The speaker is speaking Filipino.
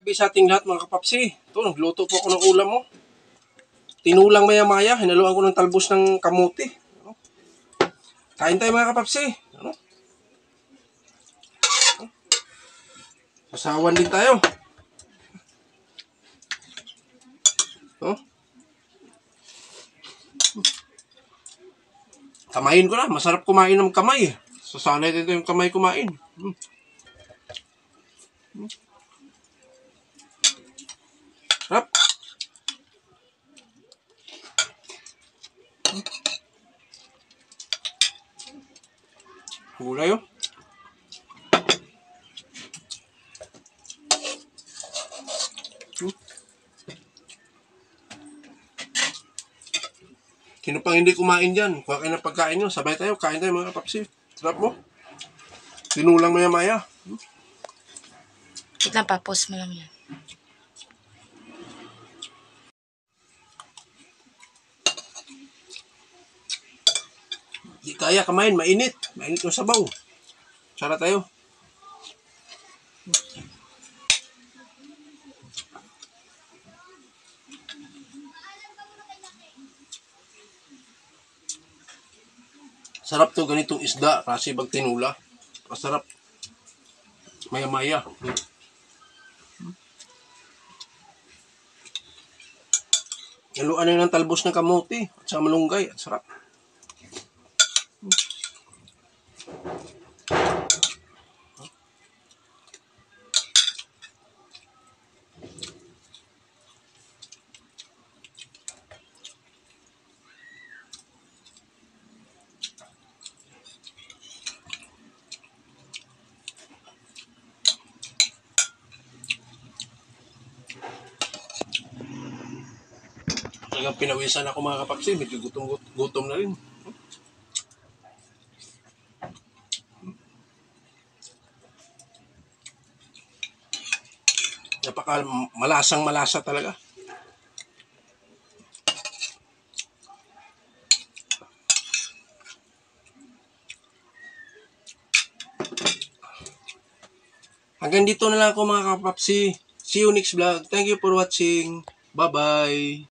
Sabi sa ating lahat mga kapapsi, ito, nagluto po ako ng ulam mo. Tinulang maya-maya, hinaluan ko ng talbos ng kamuti. Kain tayo mga kapapsi. Sasawan din tayo. Kamayin ko na, masarap kumain ng kamay. Sasanay dito yung kamay kumain. Sarap. Gulay oh. Sino pang hindi kumain dyan? Kuha kayo ng pagkain nyo. Sabay tayo, kain tayo mga kapapsi. Sarap mo. Tinulang maya-maya. Wait lang, pa-post mo lang yan. Di kaya kamain, mainit. Mainit yung sabaw. Sara tayo. Sarap to ganitong isda kasi pag tinula. Masarap. Maya-maya. Haluan na ng talbos ng kamote at saka malunggay. At sarap. Talagang pinawisan ako mga kapapsi. Medyo gutom na rin. Napaka malasang malasa talaga. Hanggang dito na lang ako mga kapapsi. See you next vlog. Thank you for watching. Bye-bye.